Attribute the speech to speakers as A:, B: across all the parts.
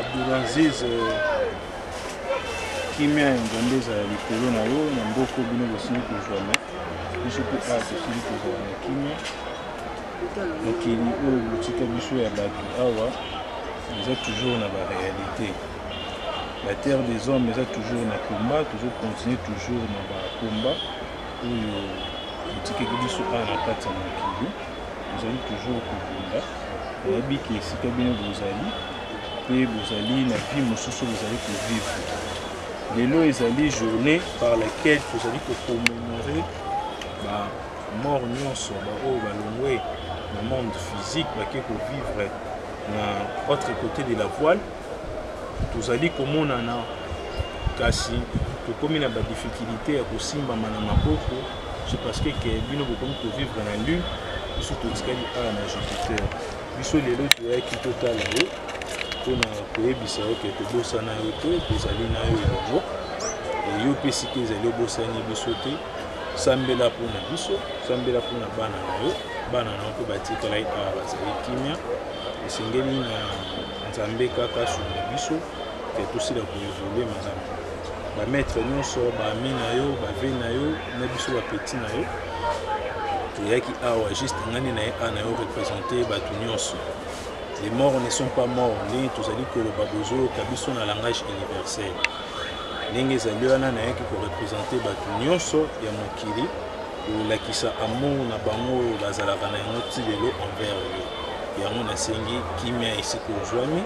A: Abdulaziz kimia nzambe ezala likolo na yo na mboko bino bosili kozwa me biso mpe awa tosili kozala na kimia mokili oyo botika biso ya bato awa eza toujours na baréalité. La terre des hommes eza toujours na combat, toujours continue toujours na bacombat oyo botikaki biso awa na kati ya mokili bozali toujours kobunda oyebi ke esika bino bozali mpe bozali na vie mosusu bozali kovivre. Lelo ezali journée par laquelle tozali kokommémorer bamort nyonso baoyo balongwe na monde physique bake kovivre na autre côté de la voile. Tozali komonana kasi tokomi na badifficulté ya kosimbama na maboko c'est parce que bino bokomi kovivre na lune biso totikali awa na Jupiter. Biso lelo toyaki totala yo mpona koyebisa yo ke tobosana yo te tozali na yo elongo yo mpe sika ezali obosani biso te. Sambela mpona biso, sambela mpona bana na yo, bana na yo mpe batikala awa bazali kimia. Esengeli na nzambe kaka sunga biso ke tosila koevolue mazambe bamaître nyonso baami na yo bave na yo na biso bapeti na yo toyaki awa juste ngani na ye a na yo représente bato nyonso. Les morts ne sont pas morts ndenge tozali koloba bozoyoka biso na langage universel ndenge ezali wana nayaki korepresente bato nyonso ya mokili kolakisa amour na bango oyo bazalaka na yango ti lelo envers yo. Yango nasengi kimia esi kozwami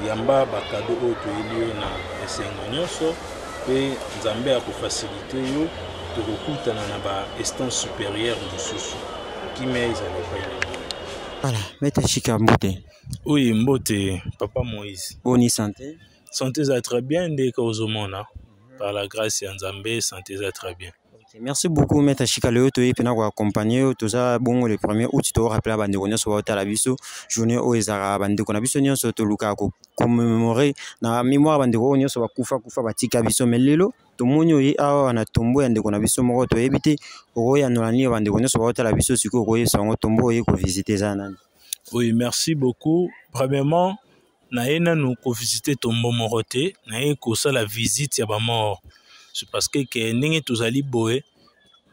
A: yamba bakado oyo toyeli yo na esengo nyonso mpe nzambe ya kofasilite yo tokokutana na bainstance supérieure mosusu kimia ezali epai.
B: Voilà, Maître Chika Mbote.
A: Oui, Mbote, Papa Moïse.
B: Boni santé.
A: Santé ça très bien dès qu'Ozomona. Par la grâce de Nzambe, santé ça très bien.
B: Okay, merci beaucoup Maître Chika Leo to epena ko accompagner tout ça bon le premier août to rappeler bande ko nyoso wa biso journée o ezara bande ko na biso nyonso to luka ko commémorer na mémoire bande ko nyonso ba kufa batika biso melelo to monyo yi awa na tombo ya ndeko na biso moko to ebite o ya nolani bande ko nyoso wa biso siko ko yesa ngo tombo yi ko visiter zanani.
A: Oui, merci beaucoup. Premièrement, naena nous ko visiter tombo morote, na ko ça la visite ya ba mort. C'est parce que ndenge tozali boye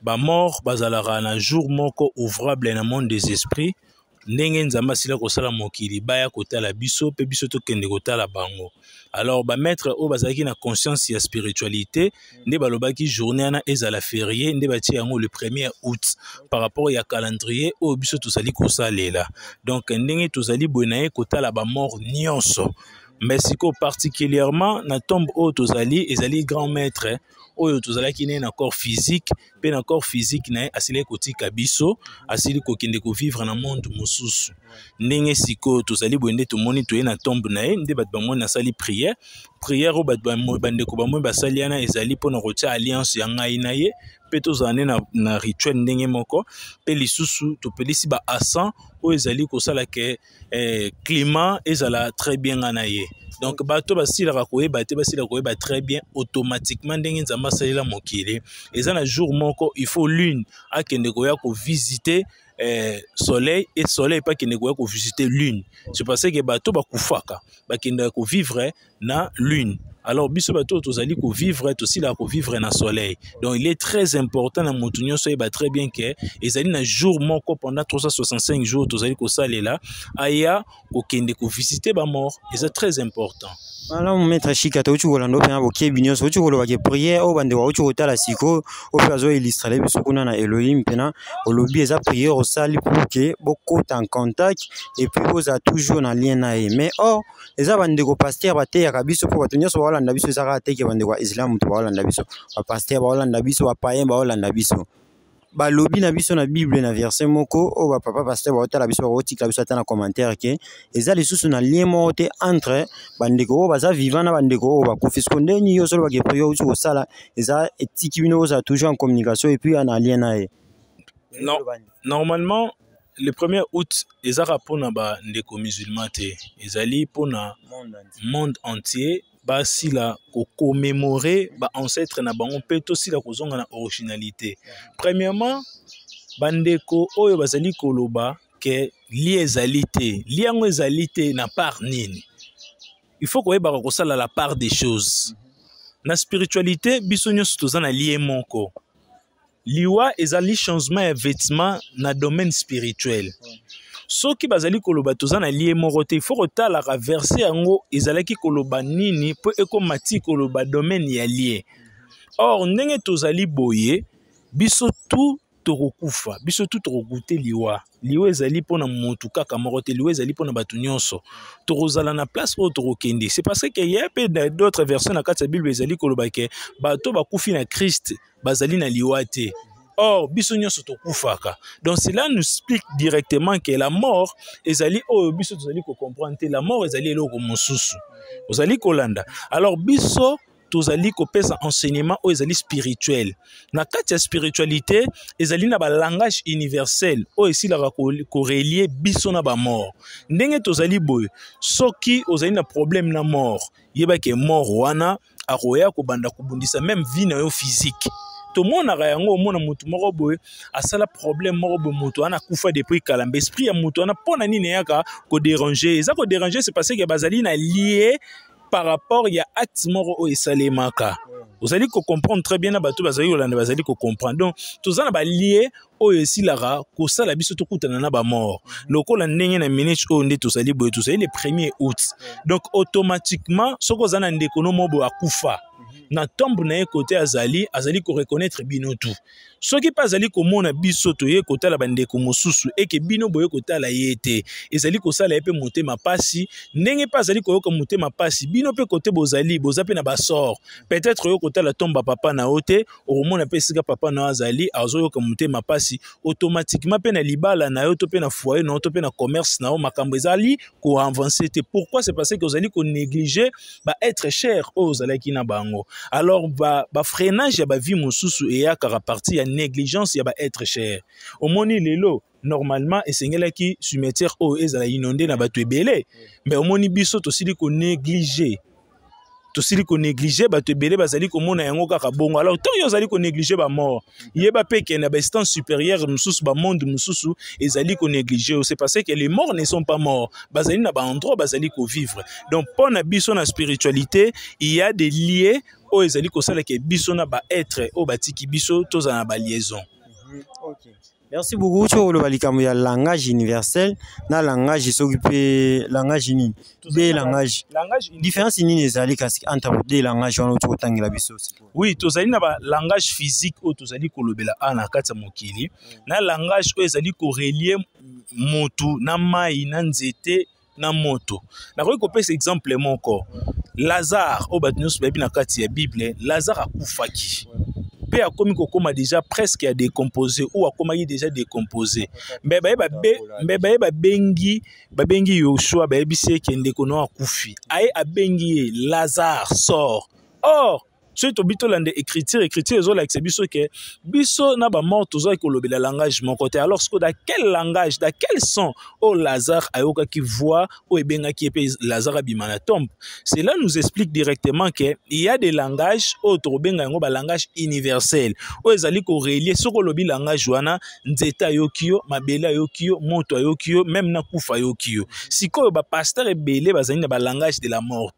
A: ba mort bazalaka na jour moko ouvrable na monde des esprits ndenge nzamba sila ko sala mokili baya kotala biso pe biso to kende kotala bango. Alors ba maître o bazalaki na conscience ya spiritualité nde balobaki journée na ezala férié nde bati yango le 1er août par rapport ya calendrier o biso tozali ko salela. Donc ndenge tozali boye na kotala ba mort nyonso. Mais particulièrement na tombe o tozali ezali grand maître oyo tozalaki na corps physique pe na corps physique na asili kotika biso asili kokende ko vivre na monde mosusu ndenge siko tozali boende to moni to na tombe na nde bat bango na sali prière o bat bande ko bamwe basali yana ezali pona kotia alliance ya ngai na ye pe tozane na rituel ndenge moko pe lisusu to pelisi ba asan o ezali ko sala ke climat ezala très bien na ye. Donc bato basila koyeba te basila koyeba très bien automatiquement ndenge nzamba salela mokili eza na jour moko il faut lune akende koya ko visiter soleil et soleil pas kende koya ko visiter lune. C'est parce que bato bakufaka bakende ko vivre na lune. Alors biso bato tozali ko vivre aussi la ko vivre na soleil. Donc il est très important na motunyo so eba très bien que ezali na jour moko pendant 365 jours tozali ko salela aya ko kende ko visiter ba mort et c'est très important.
B: Voilà mon Maître Chika to chukola ndo pena bokie binyo so chukolo ba ke prière o bande wa chukota siko o fazo illustrer biso kuna na Elohim pena o lobi eza prière au sali pour que beaucoup en contact et puis vous a toujours na lien na ye mais eza bande ko pasteur ba te ya kabiso po batonyo so wala ndabiso eza ka te ke bande kwa Islam to wala ndabiso ba pasteur ba wala ndabiso ba païen ba wala ndabiso ba lobi na biso na Bible na verset moko o ba papa pasteur ba otala biso ba otika biso ata na commentaire ke eza lisusu na lien mote entre bandeko o baza vivant na bandeko o ba kofisiko ndeni yo solo ba ke priyo uti ko sala eza etiki bino za toujours en communication et puis en lien na ye.
A: Non, normalement le 1er août ezara pona ba ndeko musulman te ezali pona monde entier basila ko commémorer ba ancêtre na bango peto sila kozonga na originalité. Premièrement bandeko oyo bazali koloba ke lie ezali te, lie yango ezali te na part nini. Il faut koyeba kosala la part des choses. Na spiritualité biso nyonso toza na lie moko. Liwa ezali changement ya vêtement na domaine spirituel. Soki bazali koloba toza na lie moko te, il faut kotala ka verset yango ezalaki koloba nini po ekomati koloba domaine ya lie. Or ndenge tozali boye biso tout tokokufa, biso tout tokokute liwa. Liwa ezali pona mutu kaka moko te, liwa ezali pona batu nyonso. Tokozala na place o tokokende. C'est parce que y a peu d'autres versions na kati ya Bible ezali koloba ke bato bakufi na Christ bazali na liwa te. Or biso nyonso tokufaka. Donc cela nous explique directement que la mort ezali o biso tozali ko comprendre te, la mort ezali eloko mosusu. Ozali kolanda. Alors biso tozali kopesa enseignement o ezali spirituel. Na kati ya spiritualité, ezali na ba langage universel o esilaka ko relier biso na ba mort. Ndenge tozali boye, soki ozali na problème na mort, yeba ke mort wana akoya ko banda kubundisa même vie na yo physique. To mona ga yango mona mutu moko boye asala problème moko boye mutu ana kufa depuis kalambe esprit ya mutu ana pona nini yaka ko déranger. Eza ko déranger c'est parce que bazali na lié par rapport il y a acte moro o esalemaka. Vous allez comprendre très bien na bato bazali olanda bazali ko comprendre. Donc tozana ba lié o esilara ko sala biso to kutana na ba mort. Lokola ndenge na minute o nde tozali boye tozali le 1er août. Donc automatiquement soko zana ndeko no mobo akufa. Na tombe na ye côté azali ko reconnaître bino tout. Soki pas azali ko mona biso to ye côté la bandeko mosusu et que bino boye côté la yete ezali ko sala epé motema pasi ndenge pas azali ko yoka motema pasi bino pe côté bozali bozape na basor peut-être yo côté la tombe papa na ote o mona pe sika papa na azali azo yoka motema pasi automatiquement pe na libala na yo to pe na foyer na to pe na commerce na o makambo ezali ko avancer te. Pourquoi? C'est parce que ozali ko négliger ba être cher aux alaki na bango. Alors ba freinage ya ba vie mosusu et ya ka partie ya négligence ya ba être cher. Au moni lelo normalement esengelaki cimetière o ezala inondé na bato ebele mais au moni biso tosili ko négliger. Tosili ko négliger bato ebele bazali ko mona yango kaka bongo. Alors tant yo zali ko négliger ba mort yeba pe ke na ba instance supérieure mususu ba monde mususu ezali ko négliger. C'est parce que les morts ne sont pas morts, bazali na ba endroit bazali ko vivre. Donc pour na biso na spiritualité il y a des liens o ezali ko sala ke biso na ba être o batiki biso toza na ba liaison.
B: OK. Merci beaucoup. Tu as le langage universel, na langage s'occuper langage ni des langages. Différence ni les alliés entre des langages on autour tangela biso.
A: Oui, tu as na ba langage physique ou tu as kolobela ana kata mokili. Na langage o ezali ko relier motu na mai na nzete na moto. Na ko pesa exemple moko. Lazare o batnus babi na kati ya Bible, Lazare akufaki. Pe akomi kokoma déjà presque à décomposer ou akomaki déjà décomposé. Mais babengi Yoshua baebisi ke ndeko no akufi. Aye abengi Lazare sort. Or tu es obito lande écriture zo la biso ke biso na ba mort tozo kolobela langage mon côté. Alors ce dans quel langage, dans quel son o Lazare ayoka qui voit o ebenga qui epé Lazare abimana tombe. Cela nous explique directement que il y a des langages o tobenga ngo ba langage universel. O ezali ko relier soko lobi langage wana nzeta yokio, mabela yokio, moto yokio, même na kufa yokio. Siko ba pasteur ebele bazali na ba langage de la mort.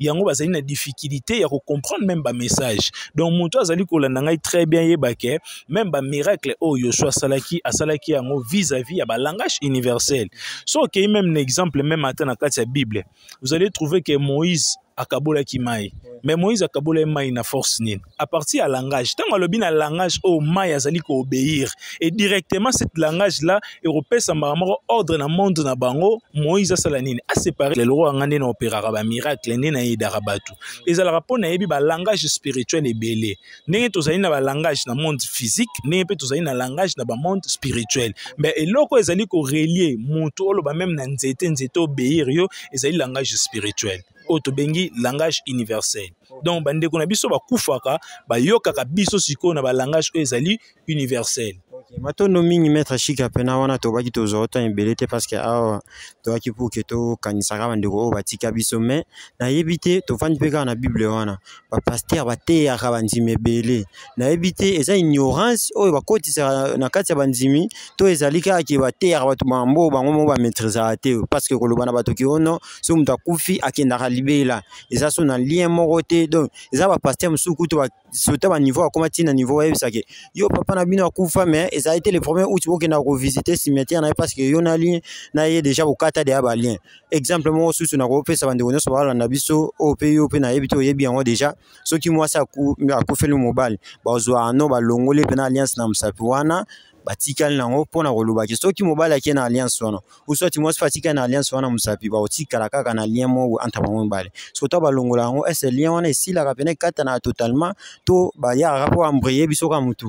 A: Yango bazali na difficulté ya comprendre même ba message. Donc moto azali ko landa très bien yebake même ba miracle o Yoshua salaki asalaki yango vis-à-vis ya ba langage universel. So okay, même un exemple même atteint na kati ya Bible. Vous allez trouver que Moïse akabola ki mai. Mais Moïse akabola mai na force nini. À partir à langage, tant alobi na langage o mai azali ko obéir et directement cette langage là européen sa maramo ordre na monde na bango Moïse asala nini a séparer les lois ngande na opérera ba miracle ne na yedara batu. Ezala rapport na yebi ba langage spirituel ebele. Ndenge tozali na ba langage na monde physique, ndenge pe tozali na langage na ba monde spirituel. Mais eloko ezali ko relier mutu oloba même na nzete obéir yo ezali langage spirituel. Otobengi langage universel. Donc bande ko na biso ba kufaka ba yokaka biso siko na ba langage ezali universel.
B: OK. matondo mingi maître Chika pena wana tobaki tozota embelete parce que awa tobaki pour que to kanisaka bandeko batika biso mais nayebi te tofandi mpe kaka na bible wana bapaster bateyaka bandimi ebele nayebi te eza ignorance oyo bakotisaka na kati ya bandimi to ezali kaka ke bateyaka bato mambo bango mo bamaîtrisaka te parce que koloba na bato kiono so moto akufi akendaka libela eza so na lien moko te donc eza bapaster mosusu kutu basota baniveau akoma ntina niveau bayebisake yo papa na bino akufa mais ça a été le premier où tu vois qu'on a revisité cimetière parce que yon a lien na y déjà au kata de abalien exemple moi sous na ko pesa bande wono so bala na biso o pe yo pe na yebito yebi yango déjà ce qui moi ça ku fait le mobile bazwa no balongole pe na alliance na msapi wana batikali nango pona koloba ke soki mobile akena na alliance wana ou soit moi fatika na alliance wana msapi ba otikala kaka na lien mo entre bango mbale so to balongola yango est lien wana ici la rapene kata na totalement to ba ya rapport embrayer biso ka mutu.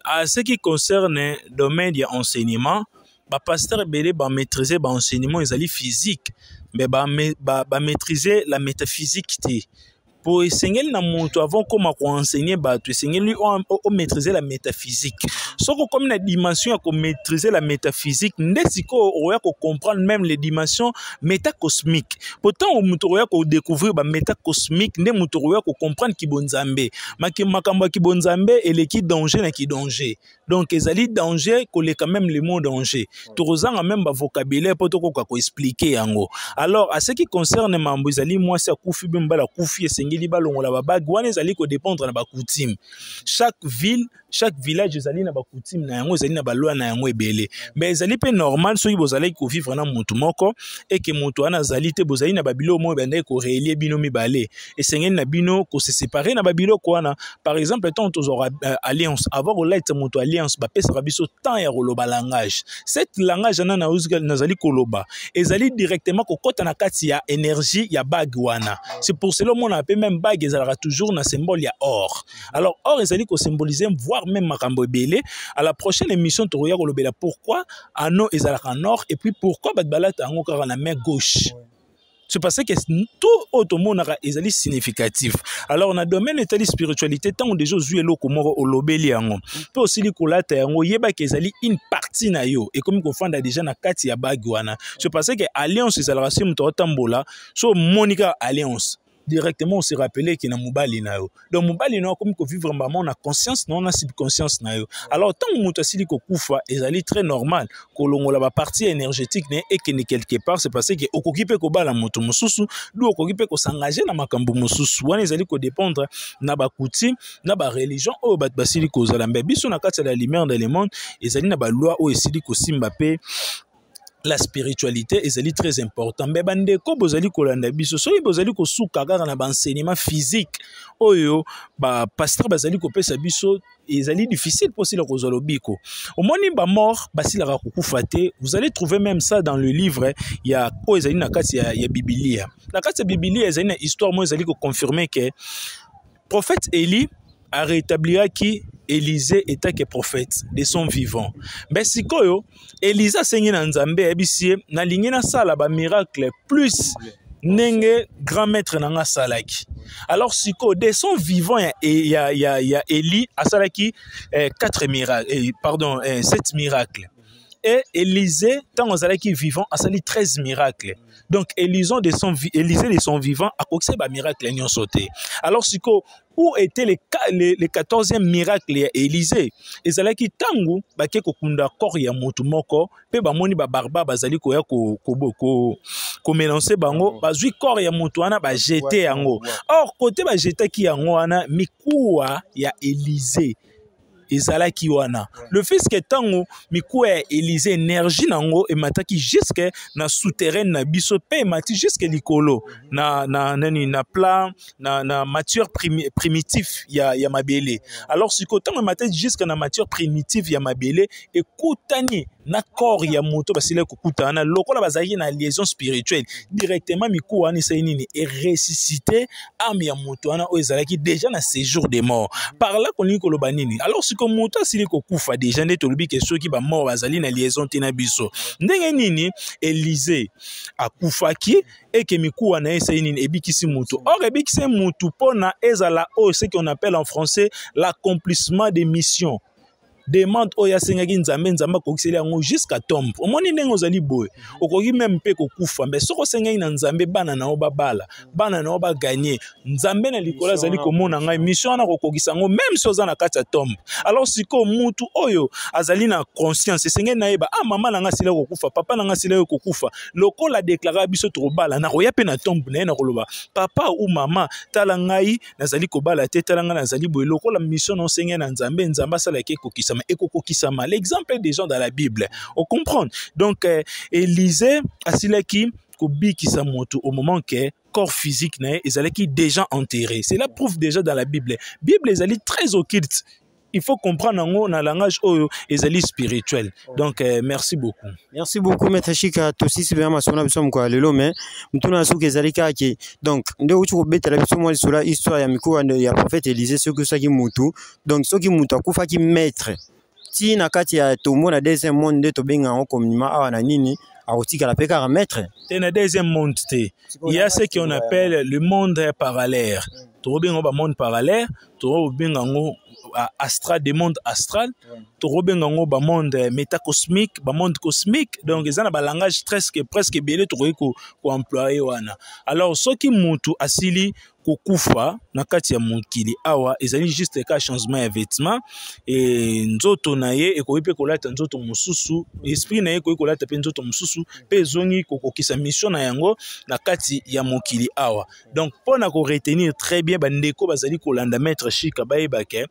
C: À ce qui concerne le domaine de l'enseignement, les pasteurs maîtriser l'enseignement physique, mais maîtriser la métaphysique. Pour enseigner na monto avant comment enseigner bato enseigner lui on maîtriser la métaphysique soko comme na dimension à maîtriser la métaphysique ndesiko oya ko comprendre même les dimensions métacosmiques pourtant on monto oya ko découvrir ba métacosmique nde monto oya ko comprendre ki bonzambe makambo ki bonzambe et qui danger na ki danger donc ezali danger ko le quand même le mot danger tozanga même ba vocabulaire pour to ko expliquer yango alors à ce qui concerne mambo ezali moi c'est kufi bemba la kufi balongola ba bag wana ezali ko dépendre na ba coutume chaque ville chaque village ezali na ba coutume na yango ezali na ba loi na yango ebele mais ezali pe normal soki bozali ko vivre na mutu moko et que mutu ana zali te bozali na ba bilo mo bende ko relier bino mibale esengeli na bino ko se séparer na ba bilo kwana par exemple tant tozora alliance avoir relate mutu alliance ba pesa biso temps ya koloba langage cette langage na nazali koloba ezali directement ko kota na kati ya énergie ya bag wana c'est pour cela mon appelle même bague ezalaka toujours na symbole ya or alors or ezali ko symboliser voire même makambo belé à la prochaine émission toroya ko lobela pourquoi ano ezalaka en or et puis pourquoi balata ngo kara na main gauche c'est parce que tout automonaka ezali significatif alors on a domaine de spiritualité tant déjà jouer loko moko olobeli yango peut aussi li kolata yango yeba ke ezali une partie na yo et comme ko fanda déjà na kati ya bague wana c'est parce que alliance ezalaka sim to tambola so monika alliance directement on se rappelait qu'il y a mobali na yo donc mobali na comme ko vivre maman na conscience non na subconscience na yo alors tant mutu asili ko kufa ezali très normal ko longola ba partie énergétique ne et que ne quelque part c'est parce que okokipe ko bala mutu mususu do okokipe ko s'engager na makambo mususu wana ezali ko dépendre na ba coutume na ba religion o ba basili ko zala biso na kati ya la lumière dans le monde ezali na ba loi o esili ko simba pe la spiritualité est très important mais bande ko bozali kolanda biso so bozali ko suka kaka na enseignement physique oyo ba pasteur bazali ko pesa biso ezali difficile possible ko zolobiko au moni ba mort basila ka kufa te vous allez trouver même ça dans le livre il y a ko ezali na kati ya Biblia na kati ya Biblia ezali na histoire mo ezali ko confirmer que prophète Élie a rétabli qui Élisée était que prophète de son vivant. Mais si koyo Élisée sengi na nzambe ebisie na lingi na sala ba miracle plus nenge grand maître nanga salaki. Alors si ko de son vivant il y a Élie a salaki 4 miracles pardon 7 miracles. Et Élisée tant ozalaki vivant a sali 13 miracles. Donc Élisée de son vivant a coxé ba miracle nyon sauté. Alors si ko où était le 14e miracle ya Élisée ezalaki tangu bake kokunda corps ya mutu moko pe bamoni ba barba bazali ko ya ko mélanger bango bazui corps ya mutu wana ba jeter yango or côté ba jeter ki yango wana mikuwa ya Élisée ezalaki wana le fait que tango mikuwa ya Élisée énergie nango et mataki jusque na souterrain na biso pe mati jusque likolo na plan na matière primitif ya mabele alors si ko tango mataki jusque na matière primitive ya mabele et kutani na corps ya moto basile kokutana lokola bazaki na liaison spirituelle directement mikuwa ni sainini et ressuscité âme ya moto wana o ezalaki déjà na séjour des morts par là koni koloba nini alors comme moto asili kokufa déjà nde tolobi ke soki ba mort bazali na liaison tina biso ndenge nini Élisée akufaki et que mikuwa na esa nini ebikisi moto or ebikisi moto pona ezala o ce qu'on appelle en français l'accomplissement des missions demande oya sengaki nzambe nzamba kokiseli yango jusqu'à tombe omoni ndenge ozali boye okoki même mpe kokufa mais soko sengaki na nzambe bana na o babala bana na o ba gagner nzambe na likola azali komona ngai mission na kokokisa yango même si oza na kati ya tombe alors siko mutu oyo azali na conscience sengeli na yeba mama na nga sila kokufa papa na nga sila kokufa lokola déclarer biso tokobala na koya pe na tombe na ye na koloba papa ou mama tala ngai nazali kobala te tala ngai nazali boye lokola mission na sengeli na nzambe nzamba sala ke kokisama ekokokisama l'exemple des gens dans la Bible on comprend donc Élisée asilaki kobikisa moto au moment que corps physique na ezalaki déjà enterré c'est la preuve déjà dans la Bible ezali très occulte il faut comprendre en na langage oyo ezali spirituel donc merci beaucoup
B: maître Chika tosi sibema masona biso mko lelo mais mtuna suke ezali kake donc ndio uchi kobetela biso mo sur la histoire ya miko ya prophète Élisée ce que ça ki mutu donc ce qui mutu akufa ki maître ti na kati ya tomo na deuxième monde de to benga en communément awa na nini aotika la peka maître
C: te na deuxième monde te il y a ce qu'on appelle le monde parallèle to benga ba monde parallèle to benga ngo astral des mondes astral to benga ngo ba monde métacosmique ba monde cosmique donc ils ont un langage presque bien to ko employer wana alors ce qui mutu asili kokufa na kati ya mokili awa ezali juste ka changement ya vêtement et nzoto na ye ekoyipe kolata nzoto mususu esprit na ye ekoyi kolata pe nzoto mususu pe zongi kokokisa mission na yango na kati ya mokili awa donc pona ko retenir très bien bandeko bazali kolanda maître Chika bayebake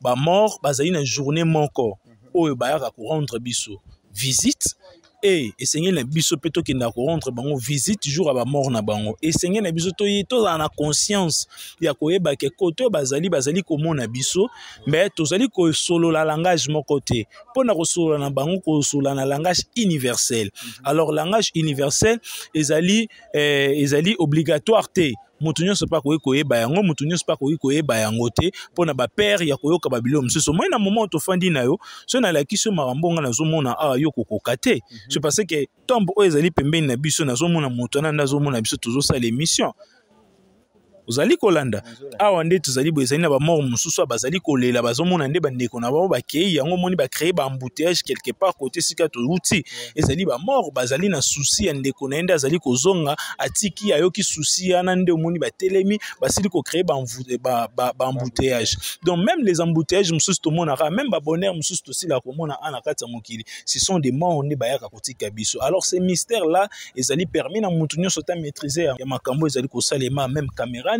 C: ba mort bazali na journée moko oyo bayaka ko rendre biso visite et Seigneur na biso peto ki na ko rendre bango visite jour à ba mort na bango et Seigneur na biso to na conscience ya koyeba ke koto bazali ko mona biso mais tozali ko solo la langage mon côté pona ko solo na bango ko solo na langage universel alors langage universel ezali obligatoire te mutu nyonso pa koyeba yango mutu nyonso pa koyeba yango te pona ba père ya koyoka babilo msusu moi na moment tofandi na yo so na la kiso marambonga na zomona yo kokoka te c'est parce que tombe o ezali pembeni na biso na zomona mutu na ndazomona biso tozo sala émission ozali kolanda awa nde tozali boyezali na ba mort mususu bazali kolela bazomona nde bandeko na bao bakei yango moni ba créer ba embouteillage quelque part côté sika to uti ezali ba mort bazali na souci ya ndeko na ende azali kozonga atiki ayoki souci yana nde moni ba telemi basili ko créer ba embouteillage donc même les embouteillages mususu to mona même ba bonheur mususu to sila ko mona ana kata mokili ce sont des morts nde bayaka kotika biso alors ces mystères là ezali permis na mutu nyonso ta maîtriser ya makambo ezali ko salema même caméra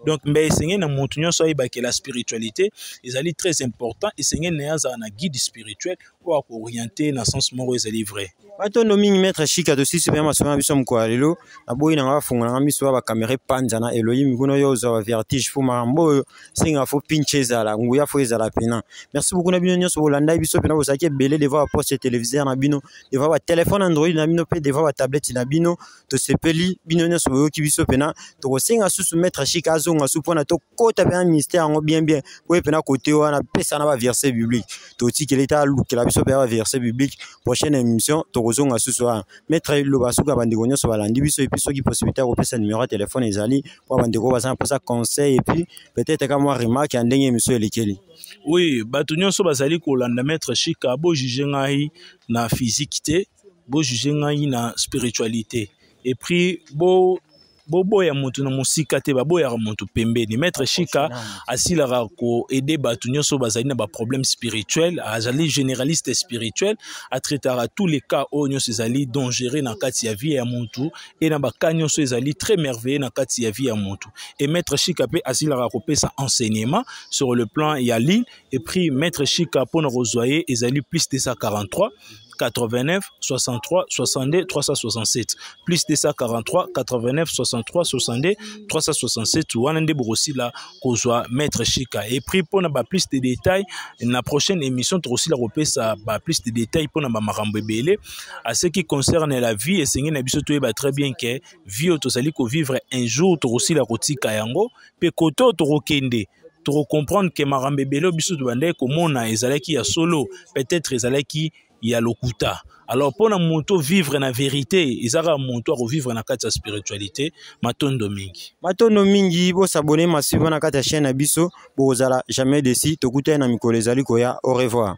C: donc mais Seigneur na mutu nyonso ayebake la spiritualité ezali très important et Seigneur na yaza na guide spirituel pour orienter na sens moko ezali vrai
B: bato no mingi maître Chika to sisi pema soma biso mko lelo na boyi na ngafunga na miso ba caméra panza na Elohim kuno yo za vertige fu marambo singa fo pincheza la nguya fo ezala pena merci beaucoup na bino nyonso bolanda biso pena bosaki belé devant poste téléviseur na bino devant ba téléphone Android na bino pe devant ba tablette na bino to sepeli bino nyonso boyoki biso pena to singa susu maître Chika azonga su pona to kota pe un mystère ngo bien ko pena côté wana pesa na ba verset biblique to tikeleta lukela biso pe ba verset biblique prochaine émission kozonga susu maître lobasuka bandeko nyonso balandi biso et puis soki possibilité ko pesa numéro de téléphone ezali pour bandeko baza pour ça conseil et puis peut-être comme moi remarque en ndenge monsieur elekeli
C: oui bato nyonso bazali kolanda maître Chika bo juger ngai na physique te bo juger ngai na spiritualité et puis bobo ya mutu na musika te baboya ya mutu pembeni maître Chika asilaka ko aider batu nyonso bazali na ba problème spirituel azali généraliste spirituel a traitera tous les cas o nyonso ezali dangereux na kati ya vie ya mutu et na ba cas nyonso ezali très merveilleux na kati ya vie ya mutu et maître Chika pe asilaka ko pesa enseignement sur le plan ya ligne et puis maître Chika pour nous rejoindre ezali plus de 143 89 63 62 367 plus de 143 89 63 62 367 ou anande aussi là kozwa maître Chika et puis pour na ba plus de détails na prochaine émission tu aussi la repesa ba plus de détails pour na ba makambo ebele à ce qui concerne la vie et seigneur na biso to ba très bien que vie otosali ko vivre un jour tu aussi la kotika yango pe koto to rokende to comprendre que makambo ebele biso to bande ko mona ezalaki ya solo peut-être ezalaki ya lokuta. Alors pour na moto vivre na vérité, izaka moto a vivre na kati ya spiritualité, matondo mingi.
B: Matondo mingi bo s'abonner massivement na kati ya chaîne na biso, bo zala jamais déçu, tokutana na mikolo ezali koya. Au revoir.